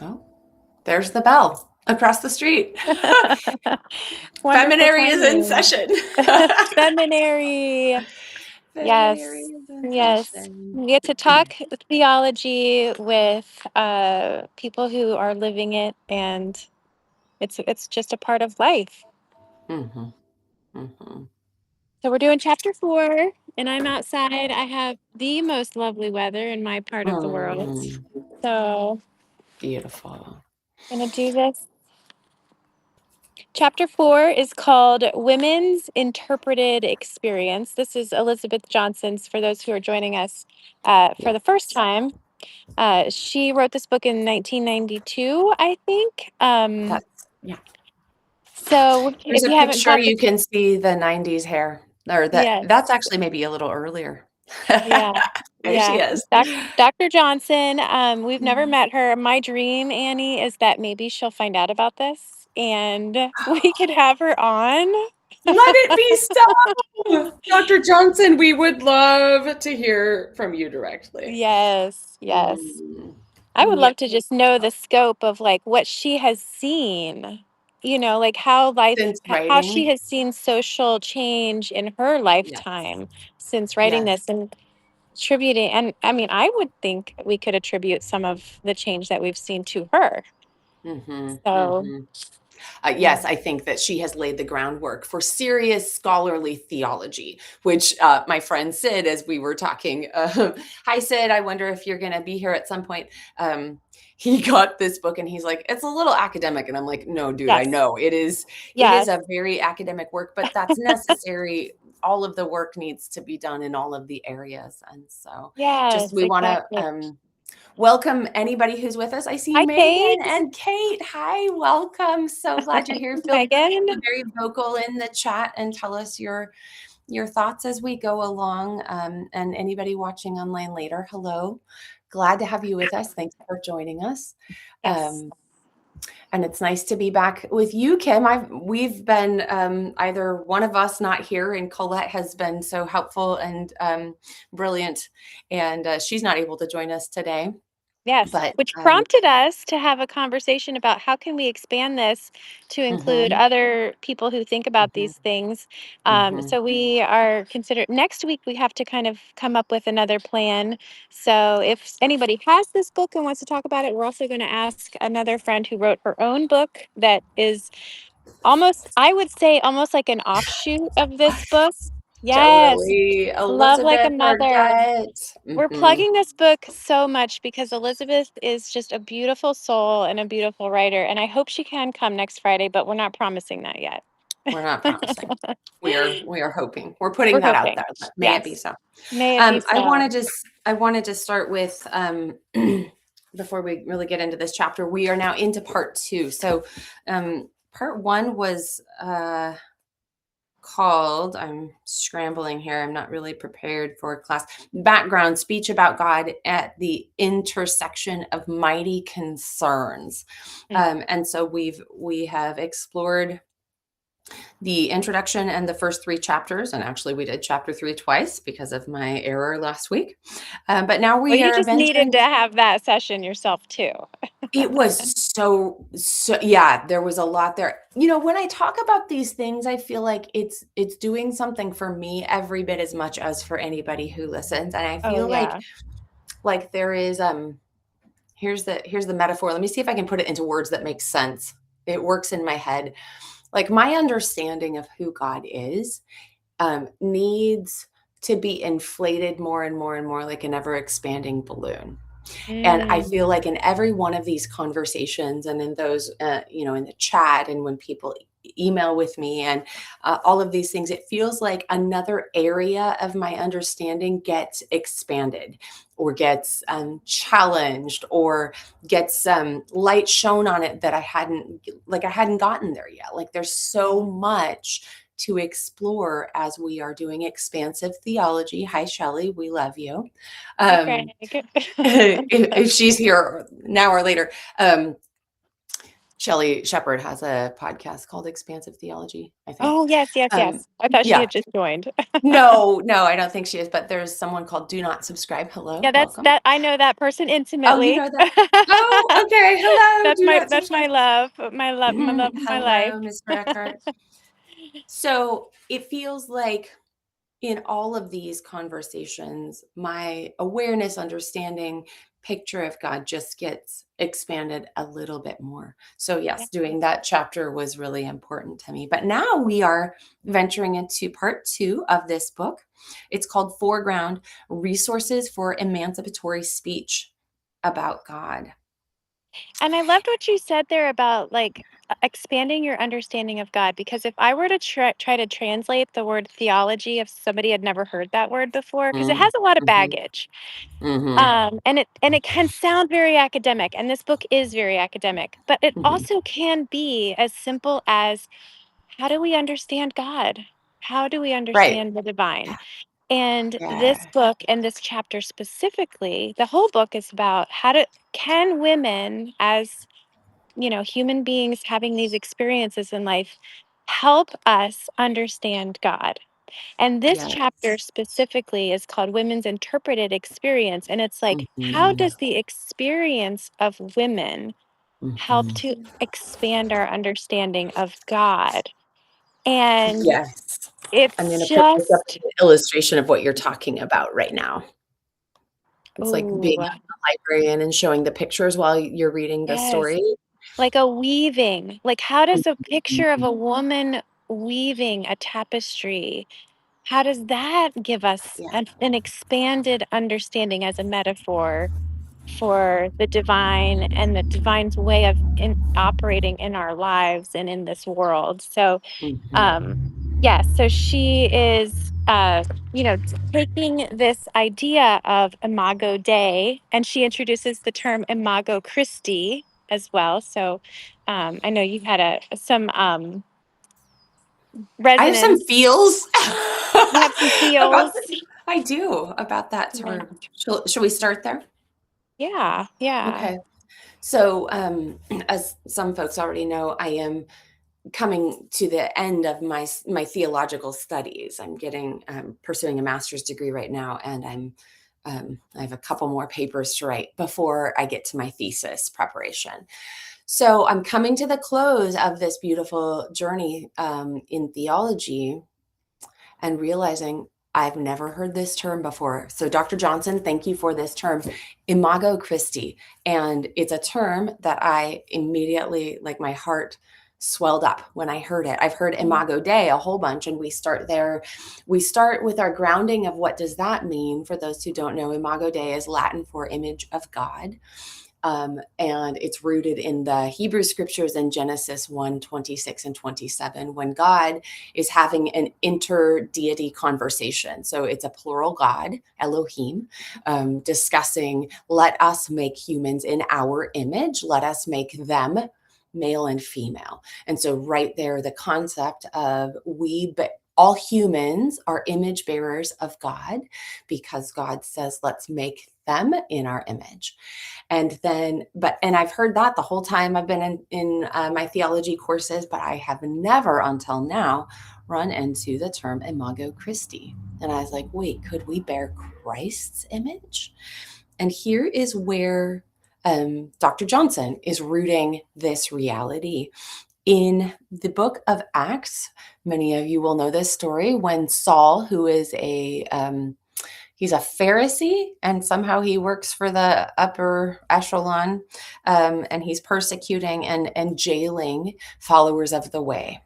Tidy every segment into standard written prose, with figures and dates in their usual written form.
Oh, there's the bell across the street. Wonderful Feminary is in timing. session. Seminary. Feminary Yes. is in Yes. session. We get to talk theology with people who are living it, and it's just a part of life. Mm-hmm. Mm-hmm. So we're doing chapter 4, and I'm outside. I have the most lovely weather in my part of the world. Mm, So beautiful. I'm gonna do this. Chapter 4 is called Women's Interpreted Experience. This is Elizabeth Johnson's, for those who are joining us for the first Yes. time. She wrote this book in 1992, I think. Yeah. So There's if a you haven't picture caught the, you can see the 90s hair. Or that's yes, actually maybe a little earlier. yeah, There she yeah. is. Dr. Johnson, we've never met her. My dream, Annie, is that maybe she'll find out about this and we could have her on. Let it be so. Dr. Johnson, we would love to hear from you directly. Yes, yes. Mm, I would yeah. love to just know the scope of like what she has seen, like how life, Since how she writing. has seen social change in her Yes. lifetime since writing Yes. this and attributing. And I mean, I would think we could attribute some of the change that we've seen to her. Mm-hmm. So, Mm-hmm. yeah. Yes, I think that she has laid the groundwork for serious scholarly theology, which my friend Sid, as we were talking, hi Sid, I wonder if you're going to be here at some point. He got this book and he's like, it's a little academic. And I'm like, no, dude, I Yes. know it is Yes. a very academic work, but that's necessary. All of the work needs to be done in all of the areas. And so just, Yes, we want to, exactly. welcome anybody who's with us. I see Hi, Megan Kate. and Kate. Hi, welcome. So glad you're here. Feel free to Megan. be very vocal in the chat and tell us your thoughts as we go along. And anybody watching online later, hello. Glad to have you with us. Thanks for joining us. Yes. Um, and it's nice to be back with you, Kim. We've been either one of us not here, and Colette has been so helpful and brilliant, and she's not able to join us today. Yes, But which prompted us to have a conversation about how can we expand this to include mhm, other people who think about mhm, these things. mhm. So we are considered next week. We have to kind of come up with another plan. So if anybody has this book and wants to talk about it, we're also going to ask another friend who wrote her own book that is almost, I would say, almost like an offshoot of this book. Yes, Totally. Love Like a Elizabeth Mother. Arquette. We're Mhm. plugging this book so much because Elizabeth is just a beautiful soul and a beautiful writer. And I hope she can come next Friday, but we're not promising that yet. We're not promising. We are hoping. We're putting We're that out hoping. there. But may it be Yes. so. May it be I so. wanted to I wanted to start with before we really get into this chapter. We are now into part 2. So part 1 was called, I'm scrambling here, I'm not really prepared for class, background speech about God at the intersection of mighty concerns. Mm. And so we have explored the introduction and the first 3 chapters, and actually we did chapter 3 twice because of my error last week. But now Well, we you are just needed venturing. to have that session yourself too. It was so yeah, there was a lot there. When I talk about these things, I feel like it's doing something for me every bit as much as for anybody who listens. And I Oh feel yeah. like there is here's the metaphor. Let me see if I can put it into words that make sense. It works in my head. Like my understanding of who God is needs to be inflated more and more and more like an ever expanding balloon. And I feel Mm. like in every one of these conversations and in those, in the chat and when people email with me and all of these things, it feels like another area of my understanding gets expanded or gets challenged or gets light shown on it that I hadn't gotten there yet. Like there's so Yeah. much to explore as we are doing expansive theology. Hi, Shelley, we love you. Hi, Um, Greg. if she's here now or later. Um, Shelley Shepherd has a podcast called Expansive Theology, I think. Oh, yes, yes, Um, yes. I thought she yeah. had just joined. No, no, I don't think she is, but there's someone called Do Not Subscribe. Yeah, Hello, that's welcome. that I know that person Oh, you intimately. know that? Oh, okay. Hello, Do Not That's Subscribe. my love, my love of my life. Hello, Mr. Eckhart. So it feels like in all of these conversations, my awareness, understanding, picture of God just gets expanded a little bit more. So, Yeah. yes, doing that chapter was really important to me. But now we are venturing into part 2 of this book. It's called Foreground Resources for Emancipatory Speech about God. And I loved what you said there about like expanding your understanding of God. Because if I were to try to translate the word theology, if somebody had never heard that word before, because it Mm, has a lot of mhm, baggage, mhm. and it can sound very academic, and this book is very academic, but it Mhm. also can be as simple as how do we understand God? How do we Right. understand the divine? And this Yeah. book and this chapter specifically, the whole book is about how to can women as human beings having these experiences in life help us understand God. And this chapter Yes. specifically is called Women's Interpreted Experience. And it's like, how Mhm. does the experience of women help Mhm. to expand our understanding of God? And Yes. I'm it's gonna put this up as just, an illustration of what you're talking about right now. It's like being oh, a librarian and showing the pictures while you're reading the yes, story. like a weaving. Like, how does a picture of Mhm. a woman weaving a tapestry? How does that give us Yeah. an expanded understanding as a metaphor for the divine and the divine's way of operating in our lives and in this world? So, Mhm. um, yes, so she is, taking this idea of Imago Dei, and she introduces the term Imago Christi as well. So, I know you had some I have some resonance. feels You have some about feels. the I do, about that Yeah. term. Shall we start there? Yeah, yeah. Okay. So, as some folks already know, I am coming to the end of my theological studies. I'm getting pursuing a master's degree right now, and I have a couple more papers to write before I get to my thesis preparation. So I'm coming to the close of this beautiful journey in theology and realizing I've never heard this term before. So, Dr. Johnson, thank you for this term, Imago Christi. And it's a term that I immediately, like my heart swelled up when I heard it. I've heard Mm, Imago Dei a whole bunch, and we start there. We start with our grounding of what does that mean? For those who don't know, Imago Dei is Latin for image of God. And it's rooted in the Hebrew scriptures in Genesis 1:26 and 27, when God is having an inter-deity conversation. So it's a plural God, Elohim, discussing, let us make humans in our image, let us make them male and female. And so right there, the concept of all humans are image bearers of God, because God says, let's make them in our image. And I've heard that the whole time I've been in my theology courses, but I have never until now run into the term Imago Christi. And I was like, wait, could we bear Christ's image? And here is where Dr. Johnson is rooting this reality. In the book of Acts, many of you will know this story, when Saul, who is he's a Pharisee, and somehow he works for the upper echelon, and he's persecuting and jailing followers of the way,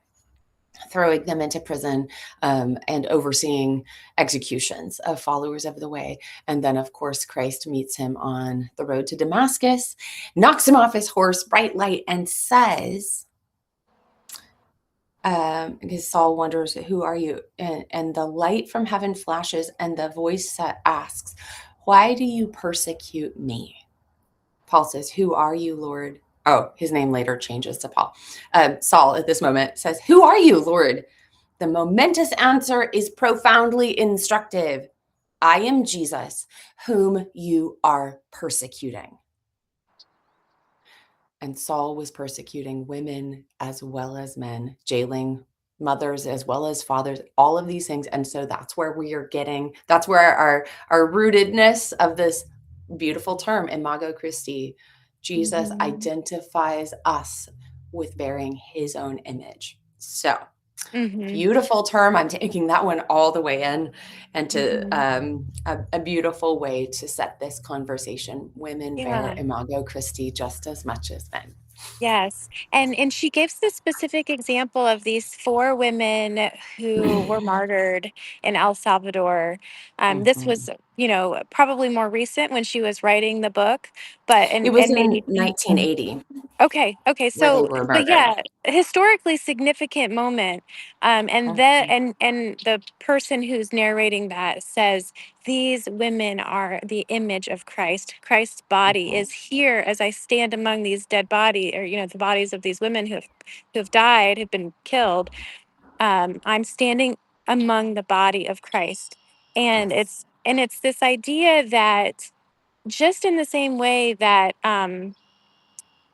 throwing them into prison, and overseeing executions of followers of the way. And then, of course, Christ meets him on the road to Damascus, knocks him off his horse, bright light, and says, because Saul wonders, who are you? And the light from heaven flashes, and the voice asks, why do you persecute me? Paul says, who are you, Lord? Oh, his name later changes to Paul. Saul at this moment says, who are you, Lord? The momentous answer is profoundly instructive. I am Jesus, whom you are persecuting. And Saul was persecuting women as well as men, jailing mothers as well as fathers, all of these things. And so that's where we are getting, that's where our rootedness of this beautiful term, Imago Christi, Jesus Mhm. identifies us with bearing his own image. So Mhm. beautiful term. I'm taking that one all the way in, and to Mhm. a beautiful way to set this conversation. Women bear Yeah. Imago Christi just as much as men. Yes. And she gives the specific example of these 4 women who were martyred in El Salvador. This was, Mhm. probably more recent when she was writing the book, but It was and in maybe 1980 okay, okay. where they So, were but murdered. yeah, historically significant moment. And that Mhm. and the person who's narrating that says these women are the image of Christ. Christ's body Mhm. is here as I stand among these dead bodies, or the bodies of these women who have died, have been killed. I'm standing among the body of Christ, and Yes. it's this idea that just in the same way that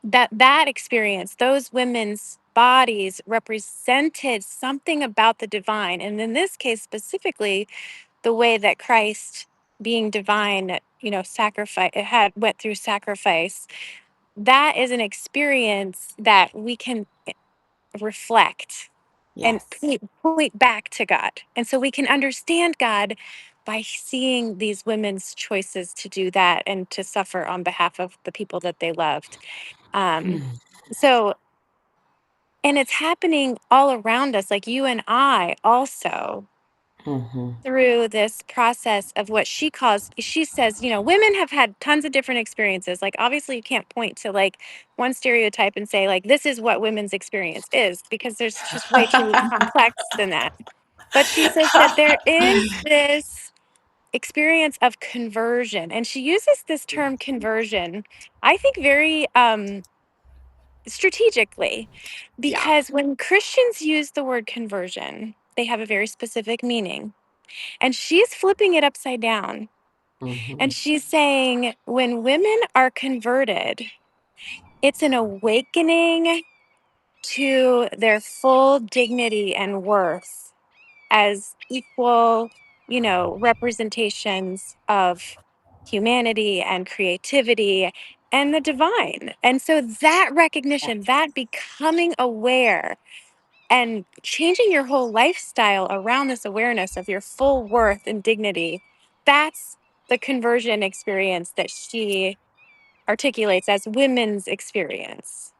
that experience, those women's bodies represented something about the divine, and in this case specifically the way that Christ, being divine, sacrifice, had went through sacrifice. That is an experience that we can reflect and Yes. point back to God, and so we can understand God by seeing these women's choices to do that and to suffer on behalf of the people that they loved. um, Mm. so And it's happening all around us, like you and I also, Mhm. through this process of what she says, women have had tons of different experiences. Like, obviously, you can't point to like one stereotype and say, like, this is what women's experience is, because there's just way too complex than that. But she says that there is this experience of conversion. And she uses this term conversion, I think, very strategically, Yeah. because when Christians use the word conversion, they have a very specific meaning. And she's flipping it upside down. And Mhm. she's saying when women are converted, it's an awakening to their full dignity and worth as equal, representations of humanity and creativity and the divine. And so that recognition, Yes. that becoming aware and changing your whole lifestyle around this awareness of your full worth and dignity, that's the conversion experience that she articulates as women's experience.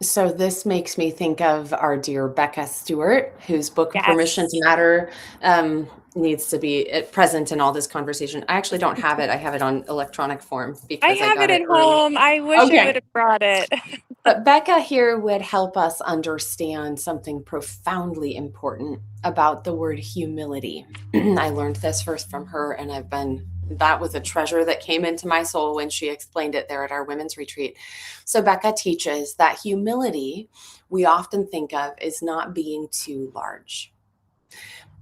So this makes me think of our dear Becca Stewart, whose book Permission Yes. to Matter needs to be present in all this conversation. I actually don't have it. I have it on electronic form I because I have it got it at early. home. I wish I would Okay. have brought it. But Becca here would help us understand something profoundly important about the word humility. I learned this first from her, and that was a treasure that came into my soul when she explained it there at our women's retreat. So, Becca teaches that humility we often think of is not being too large,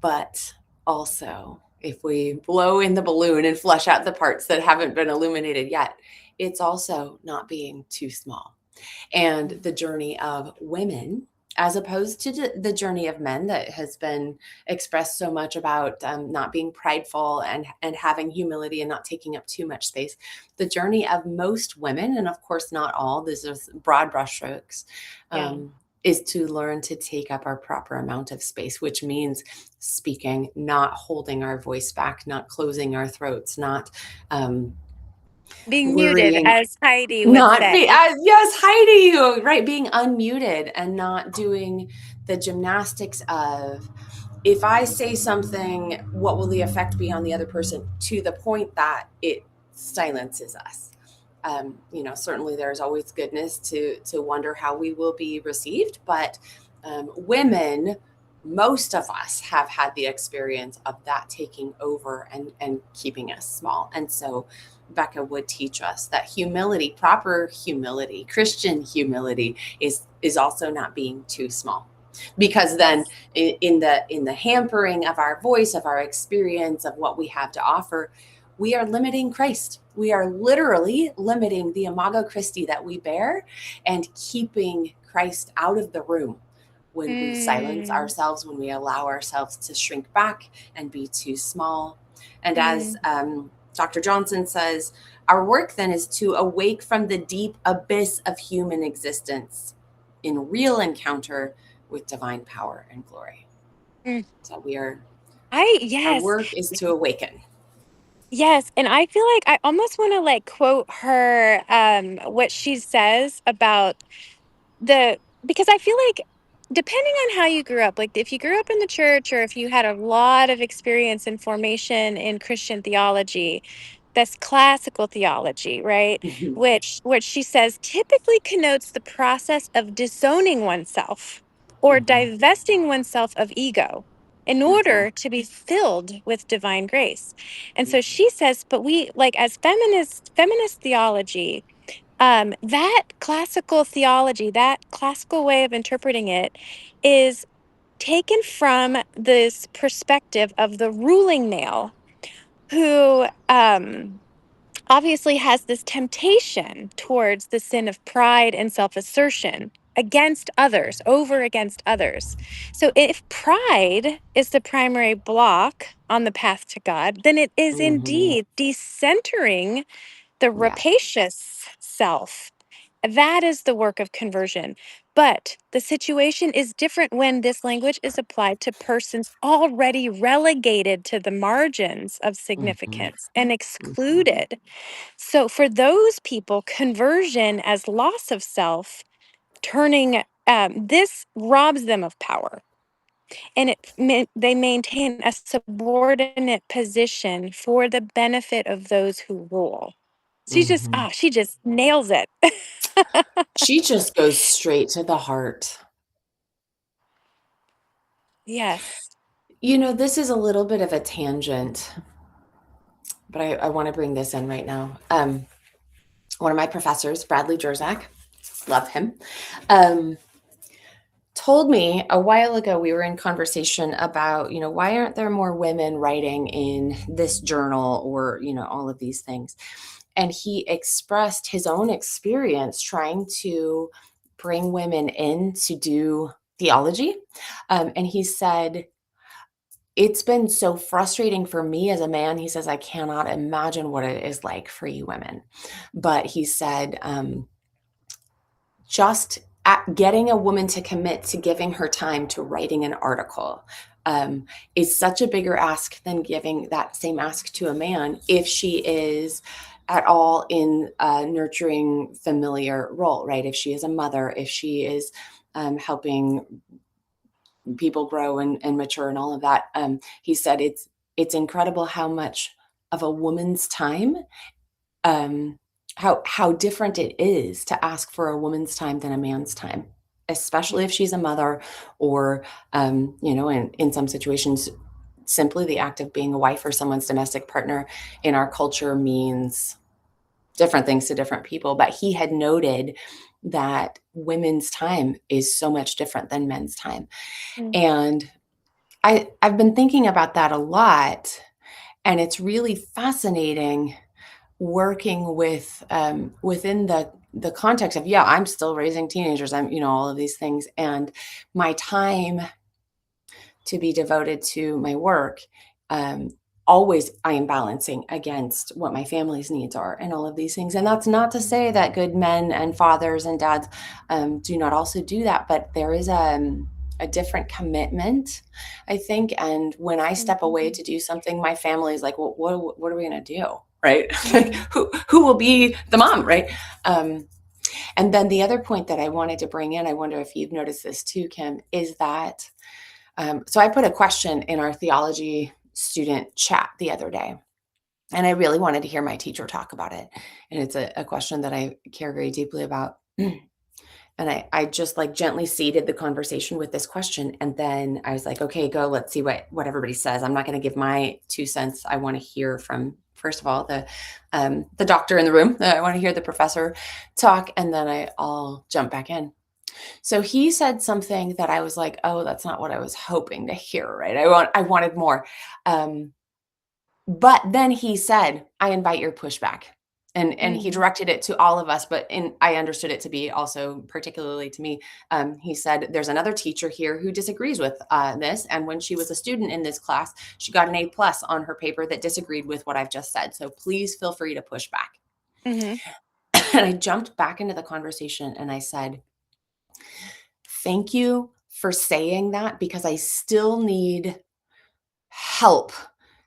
but also if we blow in the balloon and flesh out the parts that haven't been illuminated yet, it's also not being too small. And the journey of women, as opposed to the journey of men that has been expressed so much about not being prideful and having humility and not taking up too much space. The journey of most women, and of course not all, this is broad brushstrokes, Yeah. is to learn to take up our proper amount of space, which means speaking, not holding our voice back, not closing our throats, not Being muted, worrying. as Heidi would Not be say. yes, Heidi, right, being unmuted and not doing the gymnastics of, if I say something, what will the effect be on the other person, to the point that it silences us. Certainly there's always goodness to wonder how we will be received, but women, most of us have had the experience of that taking over and keeping us small. And so Becca would teach us that humility, proper humility, Christian humility, is also not being too small, because then Yes. in the hampering of our voice, of our experience, of what we have to offer, we are limiting Christ. We are literally limiting the imago Christi that we bear and keeping Christ out of the room when we silence Mm, ourselves, when we allow ourselves to shrink back and be too small. And as mm, Dr. Johnson says, our work then is to awake from the deep abyss of human existence in real encounter with divine power and glory. mm. So we are, our Yes, work is to awaken. yes, and I feel like I almost wanna, like, quote her, what she says about the because I feel like depending on how you grew up, like if you grew up in the church or if you had a lot of experience and formation in Christian theology, that's classical theology, right? Mhm. Which she says typically connotes the process of disowning oneself or Mhm. divesting oneself of ego in Mhm. order to be filled with divine grace. And so Mhm. she says, but we like as feminist theology, that classical theology, that classical way of interpreting it is taken from this perspective of the ruling male who obviously has this temptation towards the sin of pride and self assertion against others, over against others. So if pride is the primary block on the path to God, then it is Mhm. indeed decentering the Yeah. rapacious self. That is the work of conversion. But the situation is different when this language is applied to persons already relegated to the margins of Mhm. significance and Mhm. excluded. So for those people, conversion as loss of self, turning this robs them of power, and they maintain a subordinate position for the benefit of those who rule. Mhm. She just nails it. She just goes straight to the heart. Yes. This is a little bit of a tangent, but I want to bring this in right now. One of my professors, Bradley Jerzak, love him, um, told me a while ago, we were in conversation about, why aren't there more women writing in this journal or, all of these things. And he expressed his own experience trying to bring women in to do theology. And he said, it's been so frustrating for me as a man. He says, I cannot imagine what it is like for you women. But he said, just getting a woman to commit to giving her time to writing an article is such a bigger ask than giving that same ask to a man if she is at all in a nurturing familiar role, right? If she is a mother, if she is helping people grow and mature and all of that. He said it's incredible how much of a woman's time, um, how different it is to ask for a woman's time than a man's time, especially if she's a mother or in some situations, simply the act of being a wife or someone's domestic partner in our culture means different things to different people. But he had noted that women's time is so much different than men's time. Mm, And I've been thinking about that a lot, and it's really fascinating working with within the context of, yeah, I'm still raising teenagers, I'm all of these things, and my time to be devoted to my work, um, always I am balancing against what my family's needs are and all of these things. And that's not to say that good men and fathers and dads do not also do that, but there is a different commitment, I think. And when I step away mhm, to do something, my family is like, well, what are we going to do? Right? Like mm, who will be the mom? Right? Um, and then the other point that I wanted to bring in, I wonder if you've noticed this too, Kim, is that so I put a question in our theology student chat the other day, and I really wanted to hear my teacher talk about it. And it's a question that I care very deeply about. And I just like gently seeded the conversation with this question. And then I was like, okay, go, let's see what everybody says. I'm not going to give my 2 cents. I want to hear from, first of all, the doctor in the room. I want to hear the professor talk, and then I'll jump back in. So he said something that I was like, "Oh, that's not what I was hoping to hear," right? I wanted more. Um, But then he said, "I invite your pushback." And he Mm, directed it to all of us, but I understood it to be also particularly to me. He said, "There's another teacher here who disagrees with this, and when she was a student in this class, she got an A+ on her paper that disagreed with what I've just said. So please feel free to push back." mhm. And I jumped back into the conversation and I said, "Thank you for saying that because I still need help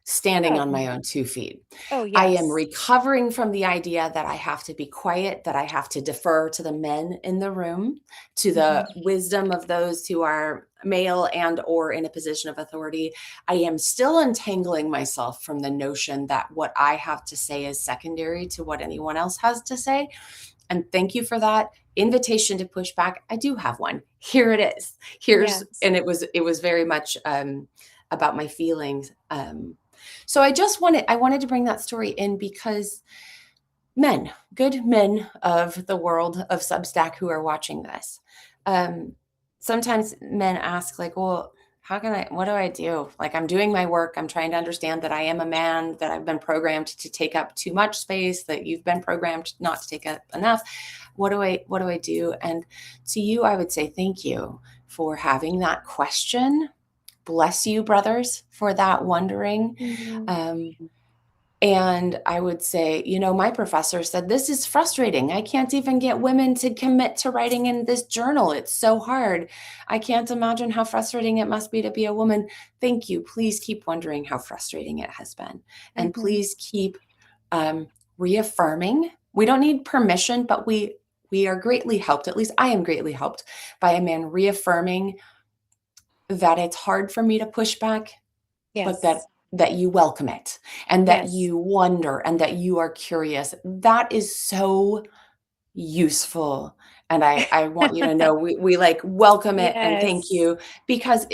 standing Oh, on my own 2 feet. oh, I am yes. recovering from the idea that I have to be quiet, that I have to defer to the men in the room, to Mhm. the wisdom of those who are male and or in a position of authority. I am still untangling myself from the notion that what I have to say is secondary to what anyone else has to say. And thank you for that invitation to push back. I do have one. Here it is. Here's Yes. and it was very much about my feelings. So I wanted to bring that story in because men, good men of the world of Substack who are watching this, um, sometimes men ask like, "Well, what do I do? Like, I'm doing my work. I'm trying to understand that I am a man, that I've been programmed to take up too much space, that you've been programmed not to take up enough. What do I do?" And to you, I would say thank you for having that question. Bless you, brothers, for that wondering. Mhm. Um, and I would say, my professor said, "This is frustrating. I can't even get women to commit to writing in this journal. It's so hard. I can't imagine how frustrating it must be to be a woman." Thank you. Please keep wondering how frustrating it has been. And Mhm. please keep um, reaffirming. We don't need permission, but we are greatly helped. At least I am greatly helped by a man reaffirming that it's hard for me to push back, but that Yes. that you welcome it and that Yes. you wonder and that you are curious. That is so useful. And I want you to know we like welcome it and thank Yes. you because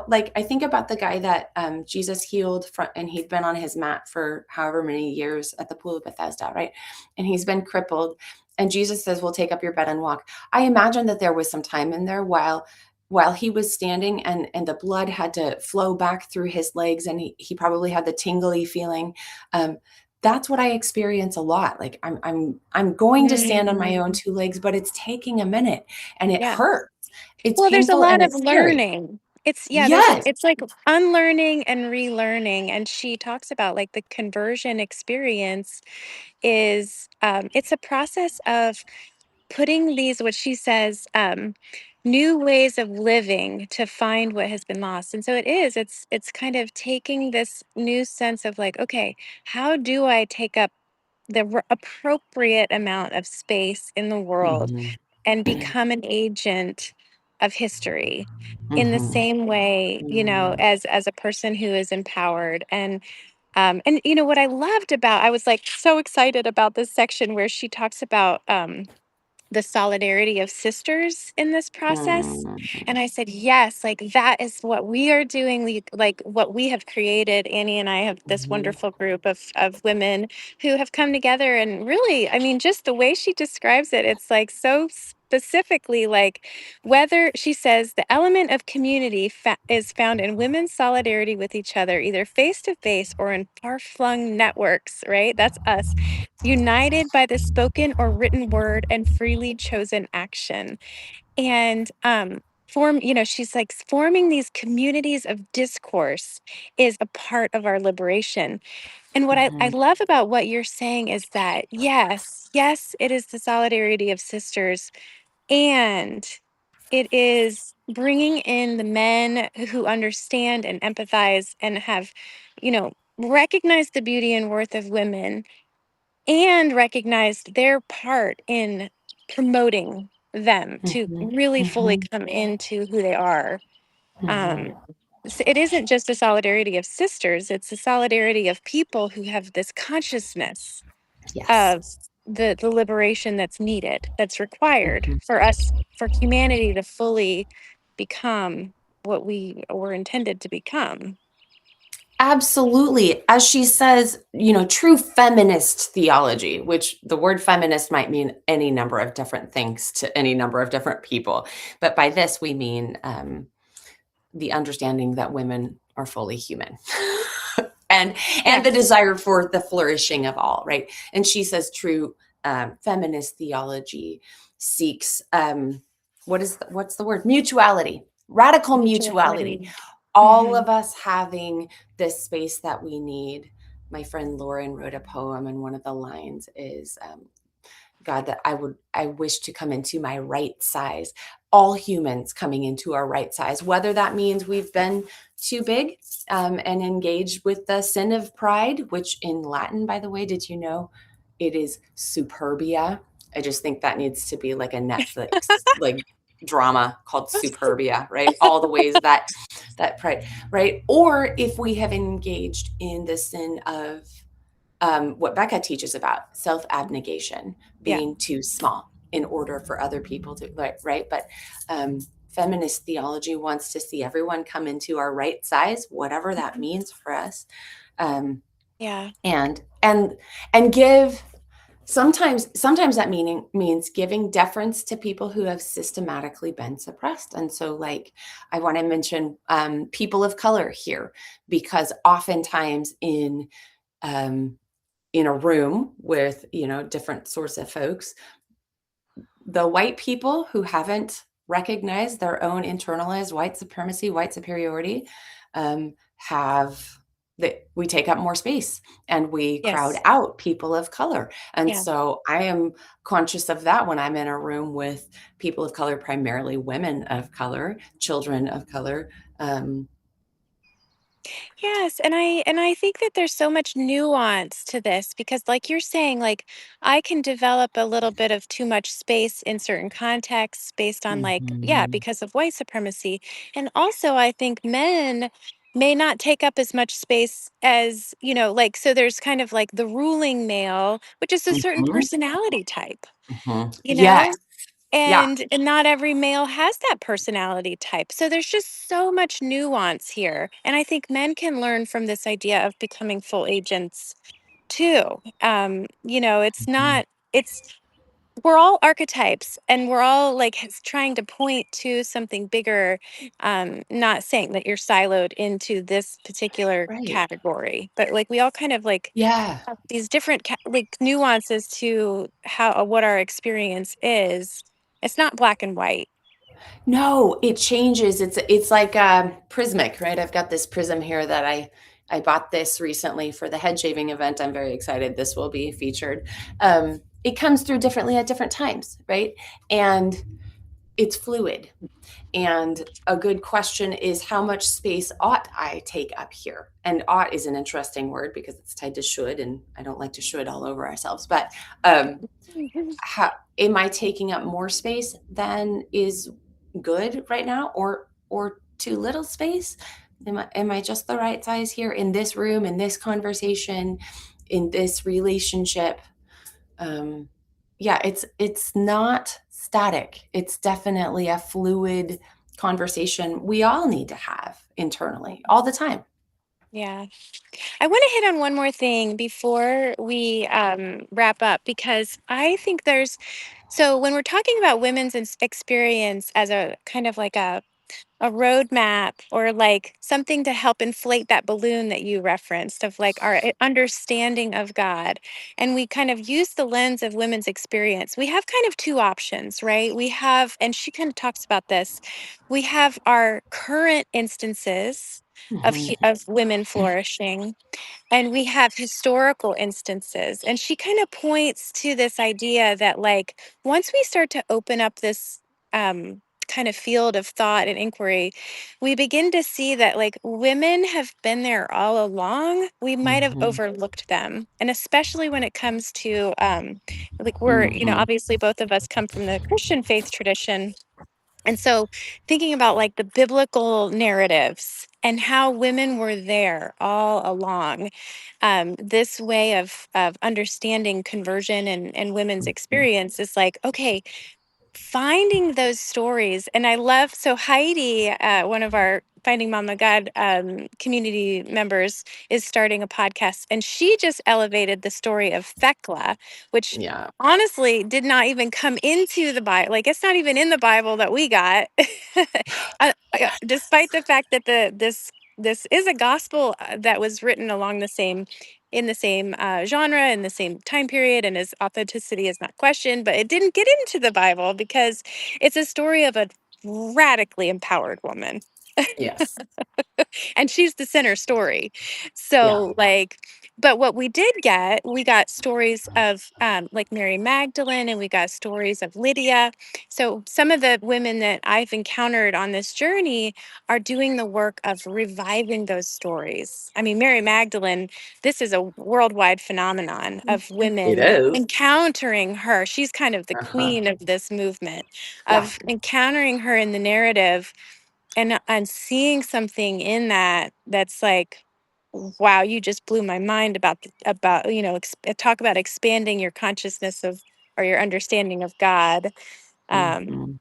like I think about the guy that Jesus healed from, and he'd been on his mat for however many years at the pool of Bethesda, right? And he's been crippled. And Jesus says, "Well, take up your bed and walk." I imagine that there was some time in there while he was standing and the blood had to flow back through his legs and he probably had the tingly feeling. Um, that's what I experience a lot. Like I'm going to stand on my own Mm. 2 legs, but it's taking a minute and it Yeah. hurts. It's Well, there's a painful and lot of it's scary. learning. It's yeah, Yes. it's like unlearning and relearning, and she talks about, like, the conversion experience is, it's a process of putting these, what she says, new ways of living to find what has been lost. And so it's kind of taking this new sense of like, okay, how do I take up the appropriate amount of space in the world Mhm. and become an agent of history in the Mhm. same way, Mhm. as a person who is empowered. And what I loved about, I was like so excited about this section where she talks about the solidarity of sisters in this process. Mm. And I said, yes, like that is what we are doing. Like what we have created. Annie and I have this Mhm. wonderful group of women who have come together. And really, I mean, just the way she describes it, it's like so specifically like whether she says the element of community is found in women's solidarity with each other, either face to face or in far flung networks, right? That's us, united by the spoken or written word and freely chosen action. And she's like forming these communities of discourse is a part of our liberation. And what I Mhm. love about what you're saying is that yes, it is the solidarity of sisters, and it is bringing in the men who understand and empathize and have, recognized the beauty and worth of women and recognized their part in promoting them to Mhm. really fully Mhm. come into who they are. Mhm. Um, it isn't just a solidarity of sisters, it's a solidarity of people who have this consciousness Yes. of the liberation that's needed, that's required Mhm. for us, for humanity to fully become what we were intended to become. Absolutely. As she says, true feminist theology, which the word feminist might mean any number of different things to any number of different people. But by this, we mean the understanding that women are fully human and the Yes. desire for the flourishing of all, right? And she says true feminist theology seeks what's the word, mutuality, radical mutuality, Mutuality. all Hmm. of us having this space that we need. My friend Lauren wrote a poem, and one of the lines is, God, that I wish to come into my right size. All humans coming into our right size, whether that means we've been too big and engaged with the sin of pride, which in Latin, by the way, did you know it is superbia? I just think that needs to be like a Netflix drama called Superbia, right? All the ways that pride, right? Or if we have engaged in the sin of what Becca teaches about self abnegation, Yeah. being too small in order for other people to, right? But feminist theology wants to see everyone come into our right size, whatever that Mhm. means for us, um, Yeah. and and and give. Sometimes that meaning means giving deference to people who have systematically been suppressed. And so, like, I want to mention people of color here, because oftentimes um, in a room with different sorts of folks, the white people who haven't recognized their own internalized white supremacy, white superiority, have that we take up more space and we crowd Yes. out people of color. And Yeah. so I am conscious of that when I'm in a room with people of color, primarily women of color, children of color. um, Yes, and I think that there's so much nuance to this because like you're saying, like I can develop a little bit of too much space in certain contexts based on like, yeah, mhm, because of white supremacy. And also I think men may not take up as much space as, like so there's kind of like the ruling male, which is a certain mhm, personality type, mhm. you Yes. know? Yeah. And not every male has that personality type. So there's just so much nuance here. And I think men can learn from this idea of becoming full agents too. It's Mhm. not, it's, we're all archetypes and we're all like trying to point to something bigger. Not saying that you're siloed into this particular Right. category, but like we all kind of like Yeah. have these different like nuances to how what our experience is. It's not black and white. No, it changes. It's like prismic, right? I've got this prism here that I bought this recently for the head shaving event. I'm very excited this will be featured. It comes through differently at different times, right? And it's fluid. And a good question is, how much space ought I take up here? And ought is an interesting word because it's tied to should, and I don't like to should all over ourselves. But um, Mhm. how am I taking up more space than is good right now, or too little space? Am I just the right size here in this room, in this conversation, in this relationship? um yeah, it's not static. It's definitely a fluid conversation we all need to have internally all the time. Yeah. I want to hit on one more thing before we wrap up because I think so when we're talking about women's experience as a kind of like a roadmap or like something to help inflate that balloon that you referenced of like our understanding of God. And we kind of use the lens of women's experience. We have kind of two options, right? We have, and she kind of talks about this, we have our current instances Mhm. of women flourishing and we have historical instances. And she kind of points to this idea that, like, once we start to open up this kind of field of thought and inquiry, we begin to see that, like, women have been there all along. We might have Mhm. overlooked them. And especially when it comes to, like, Mhm. obviously both of us come from the Christian faith tradition. And so thinking about like the biblical narratives and how women were there all along, this way of understanding conversion and women's Mhm. experience is like, okay, finding those stories. And I love, so Heidi, one of our Finding Mama God community members, is starting a podcast. And she just elevated the story of Thecla, which Yeah. honestly did not even come into the Bible. Like it's not even in the Bible that we got. Despite the fact that this this is a gospel that was written along the same in the same genre in the same time period, and its authenticity is not questioned, but it didn't get into the Bible because it's a story of a radically empowered woman, Yes. and she's the center story. Yeah. So like, but what we did get, we got stories of like Mary Magdalene, and we got stories of Lydia. So some of the women that I've encountered on this journey are doing the work of reviving those stories. I mean, Mary Magdalene, this is a worldwide phenomenon of It women is. encountering her. She's kind of the Uh-huh. queen of this movement, Yeah. of encountering her in the narrative, and seeing something in that that's like, wow, you just blew my mind about about, talk about expanding your consciousness of, or your understanding of God. um Mhm.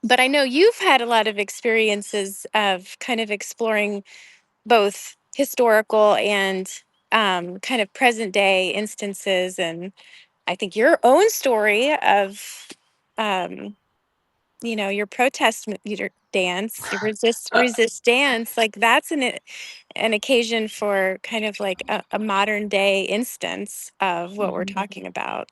but I know you've had a lot of experiences of kind of exploring both historical and kind of present day instances, and I think your own story of um your protest your dance, your resist dance, like that's an occasion for kind of like a modern day instance of what we're talking about.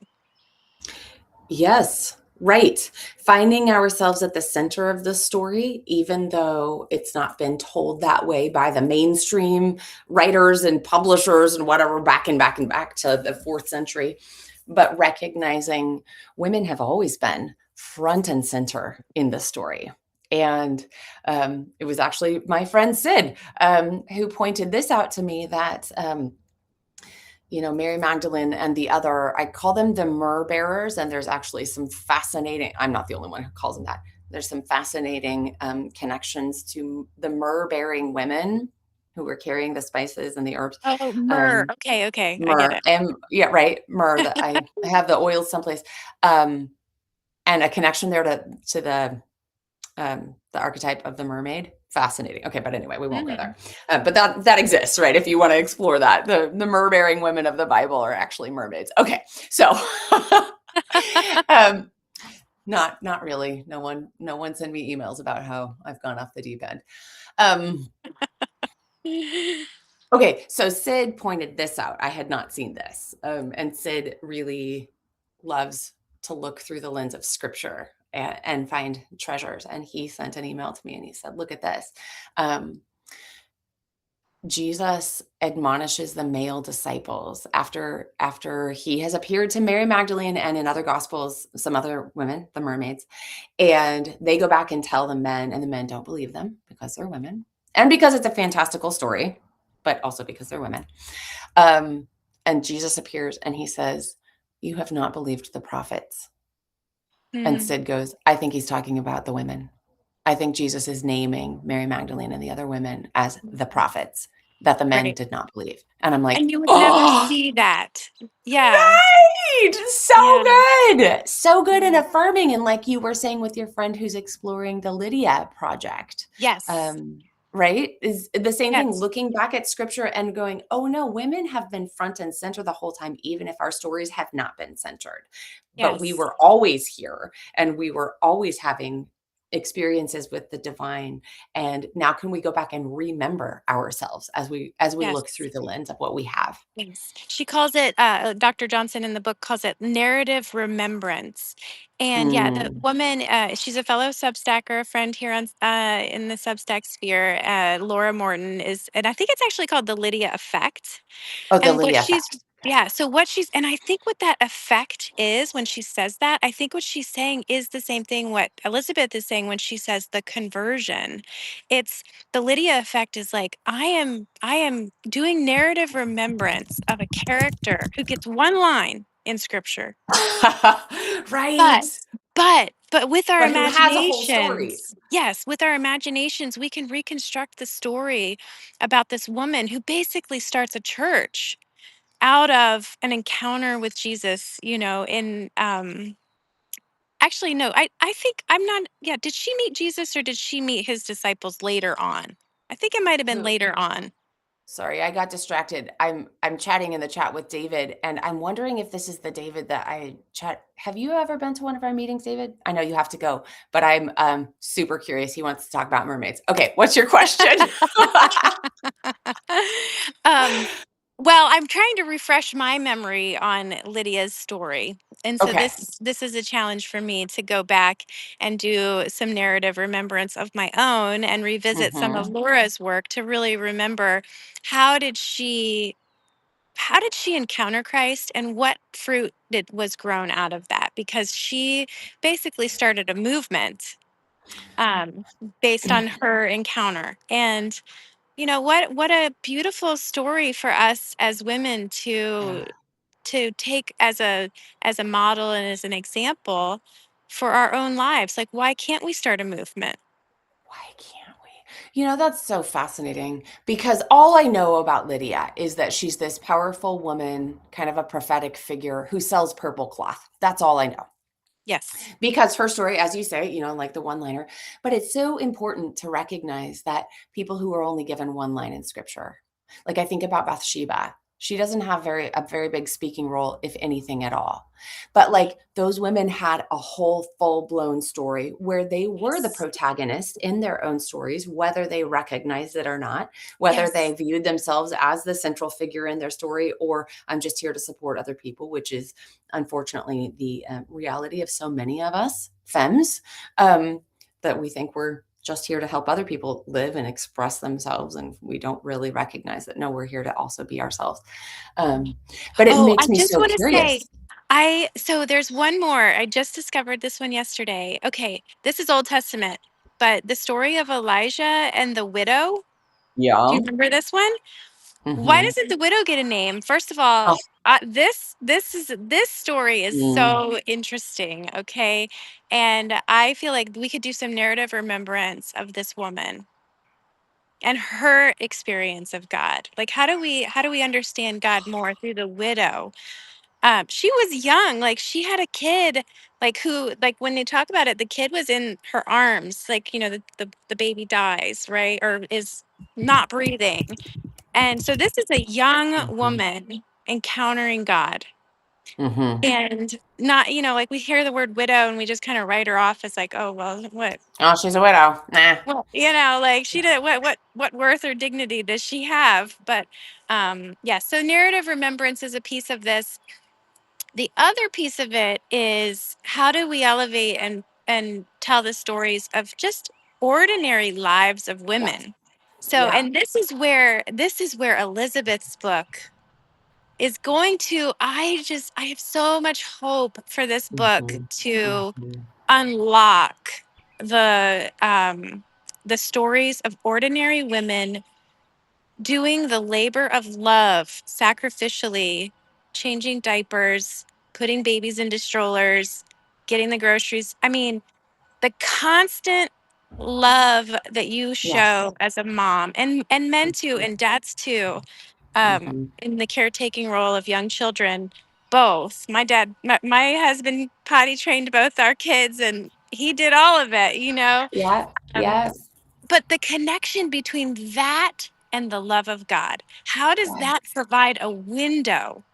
Yes, right. Finding ourselves at the center of the story, even though it's not been told that way by the mainstream writers and publishers and whatever, back and back and back to the fourth century, but recognizing women have always been front and center in the story. And it was actually my friend Sid who pointed this out to me, that Mary Magdalene and the other, I call them the myrrh bearers. And there's actually some fascinating, I'm not the only one who calls them that. There's some fascinating connections to the myrrh bearing women who were carrying the spices and the herbs. Oh, myrrh. Um, Okay, okay, I get Myrrh, it. and yeah, right, myrrh. That I have the oils someplace, um, and a connection there to the archetype of the mermaid. Fascinating. Okay, but anyway, we won't go Mhm. there. But that exists, right? If you want to explore that, the mer bearing women of the Bible are actually mermaids. Okay, so um, not really. No one send me emails about how I've gone off the deep end. Um, okay, so Sid pointed this out. I had not seen this, and Sid really loves to look through the lens of Scripture and find treasures. And he sent an email to me and he said, "Look at this." Um, Jesus admonishes the male disciples after he has appeared to Mary Magdalene and in other gospels, some other women, the mermaids, and they go back and tell the men, and the men don't believe them because they're women and because it's a fantastical story, but also because they're women. Um, and Jesus appears and he says, "You have not believed the prophets." And Mm, Sid goes, "I think he's talking about the women. I think Jesus is naming Mary Magdalene and the other women as the prophets that the men right. did not believe." And I'm like, And you would never "Oh, see that. Yeah. right. So Yeah. good. So good and Yeah. affirming. And like you were saying with your friend who's exploring the Lydia project, Yes. um, right? Is the same thing, Yes. looking back at scripture and going, oh no, women have been front and center the whole time, even if our stories have not been centered. But we Yes. were always here and we were always having experiences with the divine. And now can we go back and remember ourselves as we look Yes. through the lens of what we have? Yes. She calls it, Dr. Johnson in the book calls it narrative remembrance. And yeah, the Mm. woman, she's a fellow Substacker, a friend here on in the Substack sphere. Laura Morton is, and I think it's actually called the Lydia Effect. Oh, the And what Lydia she's, effect. yeah, so what she's, and I think what that effect is when she says that, I think what she's saying is the same thing what Elizabeth is saying when she says the conversion. It's the Lydia effect is like, I am doing narrative remembrance of a character who gets one line in scripture. Right. But but with our But who has a whole story. imaginations, yes, with our imaginations, we can reconstruct the story about this woman who basically starts a church out of an encounter with Jesus, in actually no, I think I'm not, yeah, did she meet Jesus or did she meet his disciples later on? I think it might have been Who later on. Sorry, I got distracted. I'm chatting in the chat with David, and I'm wondering if this is the David that I chat. Have you ever been to one of our meetings, David? I know you have to go, but I'm super curious. He wants to talk about mermaids. Okay, what's your question? um, well, I'm trying to refresh my memory on Lydia's story. And so Okay. this is a challenge for me to go back and do some narrative remembrance of my own and revisit some of Hmm. Laura's work to really remember how did she how did she encounter Christ and what fruit was grown out of that? Because she basically started a movement um, based on her encounter. And what a beautiful story for us as women Yeah. to take as a model and as an example for our own lives. Like, why can't we start a movement? Why can't we? That's so fascinating because all I know about Lydia is that she's this powerful woman, kind of a prophetic figure who sells purple cloth. That's all I know. Yes. Because her story, as you say, like the one liner, but it's so important to recognize that people who are only given one line in scripture, like I think about Bathsheba, she doesn't have a very big speaking role, if anything at all. But like those women had a whole full blown story where they were the Yes. protagonist in their own stories, whether they recognized it or not, whether they Yes. viewed themselves as the central figure in their story, or I'm just here to support other people, which is unfortunately the reality of so many of us femmes, um, that we think we're just here to help other people live and express themselves, and we don't really recognize that no, we're here to also be ourselves. um, but it Oh, I makes me just so want to say, curious. so there's one more. I just discovered this one yesterday. Okay, this is Old Testament, but the story of Elijah and the widow. Do Yeah. you remember this one? Why Hmm. doesn't the widow get a name? First of all, Oh, this story is mm, so interesting. Okay, and I feel like we could do some narrative remembrance of this woman and her experience of God. Like, how do we understand God more through the widow? She was young, like she had a kid, like when they talk about it, the kid was in her arms, like the baby dies, right, or is not breathing. And so this is a young mhm, woman encountering God. mhm. And not, like we hear the word widow and we just kind of write her off as like, oh, well, what? Oh, she's a widow. Nah. Well, like she did what worth or dignity does she have? But yeah, so narrative remembrance is a piece of this. The other piece of it is how do we elevate and tell the stories of just ordinary lives of Yes. women. So, Yeah. and this is where Elizabeth's book is going to I have so much hope for this book Mhm, to mhm. unlock the stories of ordinary women doing the labor of love sacrificially, changing diapers, putting babies into strollers, getting the groceries. I mean, the constant love that you Yes. show as a mom, and men too, and dads too, Mhm. in the caretaking role of young children. Both my husband potty trained both our kids, and he did all of it. Yeah. Um, Yes. but the connection between that and the love of God, how does that Yes. provide a window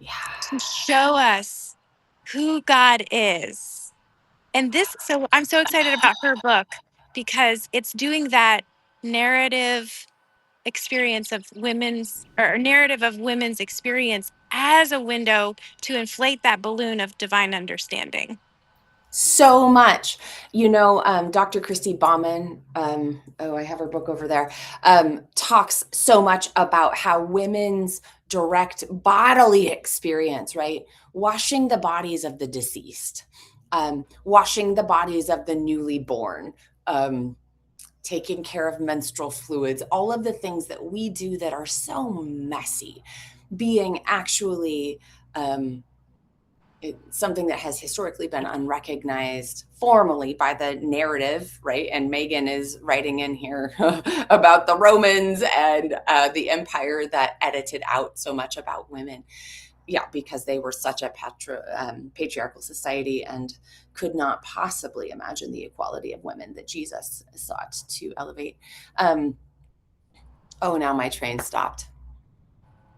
to Yeah. show us who God is? And so I'm so excited about her book because it's doing that narrative experience of women's or narrative of women's experience as a window to inflate that balloon of divine understanding. So much. Dr. Christy Bauman, oh, I have her book over there, talks so much about how women's direct bodily experience, right? Washing the bodies of the deceased, washing the bodies of the newly born, um, taking care of menstrual fluids, all of the things that we do that are so messy, being actually um, something that has historically been unrecognized formally by the narrative, right? And Megan is writing in here about the Romans and the empire that edited out so much about women. Yeah, because they were such a patriarchal society and could not possibly imagine the equality of women that Jesus sought to elevate. Um, Oh, now my train stopped.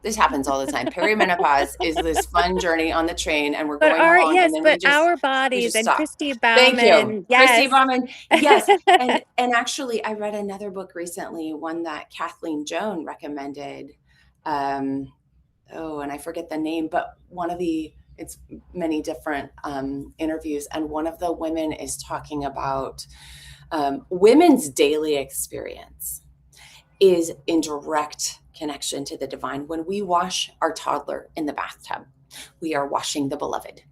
This happens all the time. Perimenopause is this fun journey on the train, and we're But going our along, and yes, then but our we bodies just and stop. Christy Thank you, Bauman, Christy yes. Bauman. Yes, and actually, I read another book recently, one that Kathleen Joan recommended. Um, oh, and I forget the name, but one of the it's many different interviews, and one of the women is talking about women's daily experience is in direct connection to the divine. When we wash our toddler in the bathtub, we are washing the beloved.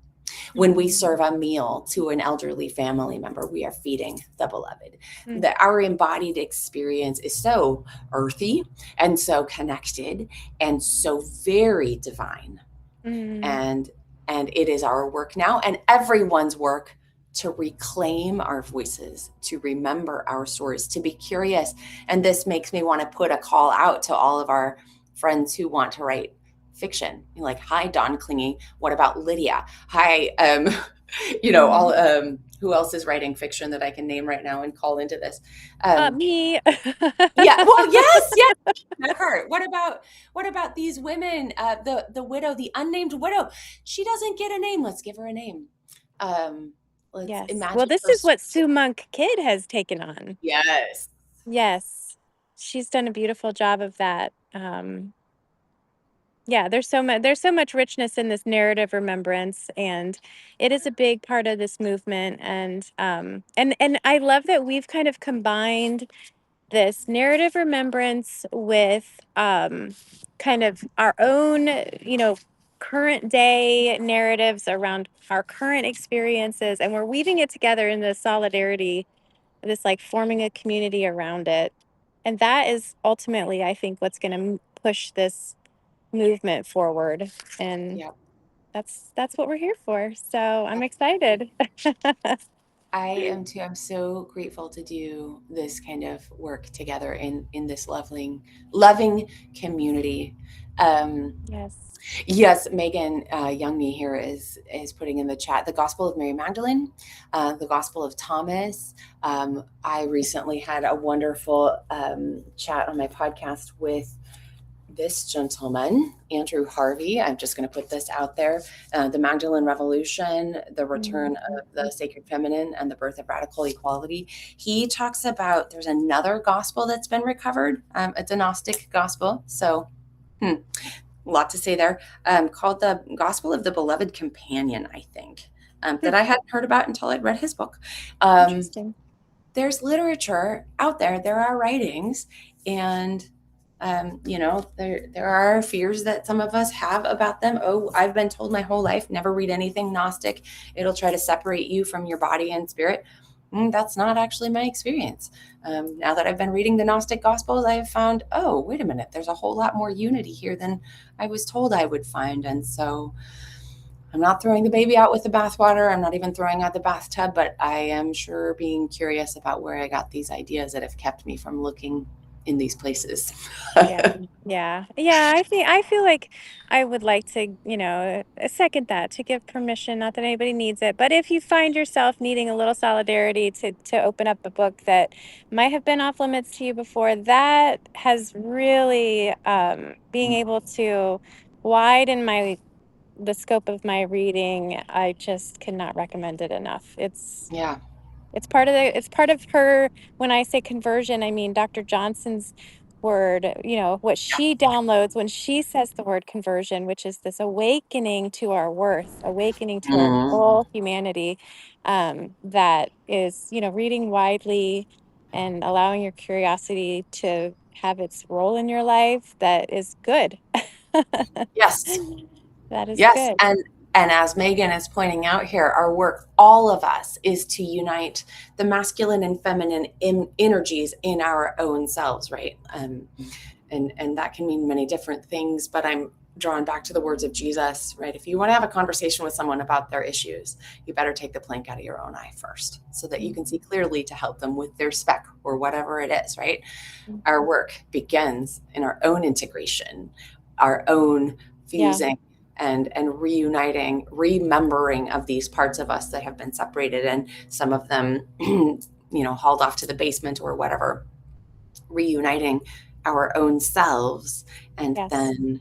When we serve a meal to an elderly family member, we are feeding the beloved. Mm, That our embodied experience is so earthy and so connected and so very divine. mm, And it is our work now and everyone's work to reclaim our voices, to remember our stories, to be curious. And this makes me want to put a call out to all of our friends who want to write fiction. Like, hi, Don Clingy. What about Lydia? Hi, all mm. who else is writing fiction that I can name right now and call into this? Um, Me. yeah, well, yes, yes. Her. What about these women? The widow, the unnamed widow. She doesn't get a name. Let's give her a name. Um, let's Yes. Well, imagine this her. is what Sue Monk Kidd has taken on. Yes. Yes. She's done a beautiful job of that. Yeah, there's so much richness in this narrative remembrance, and it is a big part of this movement. And I love that we've kind of combined this narrative remembrance with kind of our own, current day narratives around our current experiences, and we're weaving it together in this solidarity, this like forming a community around it. And that is ultimately, I think, what's going to push this movement forward. And Yeah. that's what we're here for. So I'm excited. I am too. I'm so grateful to do this kind of work together in this loving community. Um, Yes. Yes, Megan Youngme here is putting in the chat the Gospel of Mary Magdalene, the Gospel of Thomas. I recently had a wonderful chat on my podcast with this gentleman, Andrew Harvey. I'm just going to put this out there. The Magdalene Revolution, the return Mhm. of the sacred feminine, and the birth of radical equality. He talks about there's another gospel that's been recovered, a Gnostic gospel. So, a lot to say there, called the Gospel of the Beloved Companion, I think, Hmm, that I hadn't heard about until I'd read his book. Um, interesting. there's literature out there, there are writings, and there are fears that some of us have about them. Oh, I've been told my whole life, never read anything Gnostic. It'll try to separate you from your body and spirit. That's not actually my experience. Now that I've been reading the Gnostic Gospels, I have found, oh, wait a minute, there's a whole lot more unity here than I was told I would find. And so I'm not throwing the baby out with the bathwater. I'm not even throwing out the bathtub, but I am sure being curious about where I got these ideas that have kept me from looking in these places. Yeah. Yeah. Yeah. I feel like I would like to, second that, to give permission, not that anybody needs it. But if you find yourself needing a little solidarity to open up a book that might have been off limits to you before, that has really being able to widen the scope of my reading. I just cannot recommend it enough. Yeah. It's part of her. When I say conversion, I mean Dr. Johnson's word, what Yeah. she downloads when she says the word conversion, which is this awakening to our worth, awakening to our Mhm. full humanity. That is, reading widely and allowing your curiosity to have its role in your life. That is good. Yes. That is Yes. good. And as Megan is pointing out here, our work, all of us, is to unite the masculine and feminine energies in our own selves, right? And that can mean many different things, but I'm drawn back to the words of Jesus, right? If you want to have a conversation with someone about their issues, you better take the plank out of your own eye first so that you can see clearly to help them with their speck or whatever it is, right? Our work begins in our own integration, our own Yeah. fusing and reuniting, remembering of these parts of us that have been separated and some of them hauled off to the basement or whatever, reuniting our own selves, and Yes. then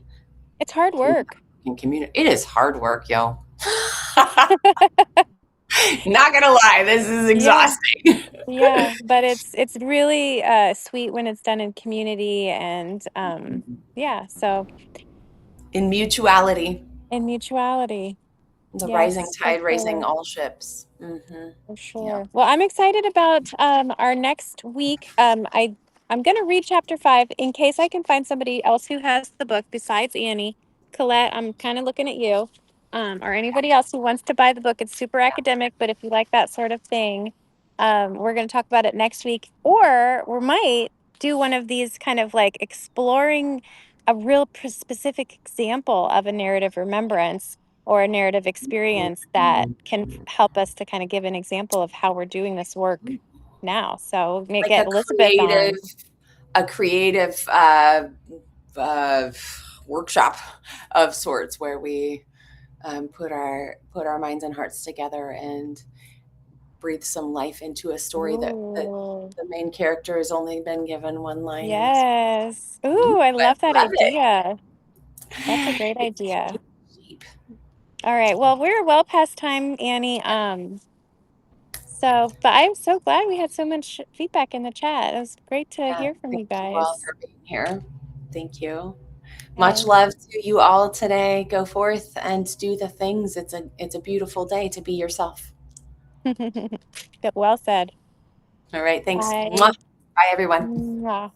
It's hard work. in community. It is hard work, yo. Not gonna lie, this is Yeah. exhausting. Yeah, but it's really sweet when it's done in community and yeah, so In mutuality, in mutuality. the rising Yes, for tide raising sure. all ships. For Yeah. sure. Well, I'm excited about our next week. I'm gonna read chapter 5 in case I can find somebody else who has the book besides Annie. Colette, I'm kind of looking at you. Or anybody else who wants to buy the book. It's super academic, but if you like that sort of thing, we're gonna talk about it next week. Or we might do one of these kind of like exploring a real specific example of a narrative remembrance or a narrative experience that can help us to kind of give an example of how we're doing this work now. So may Like get Elizabeth on. a creative uh, workshop of sorts where we put our minds and hearts together and breathe some life into a story that Ooh, the main character has only been given one line in. yes. Ooh, Ooh, I I love that love it. idea. That's a great It's idea. cheap. Cheap. All right. Well, we're well past time, Annie. So, but I'm so glad we had so much feedback in the chat. It was great to Yeah. hear from Thank you you all guys. for being here. Thank you. Much Yeah. love to you all today. Go forth and do the things. It's a beautiful day to be yourself. Well said. All right. Thanks. Mwah. Bye. Bye, everyone. Mwah.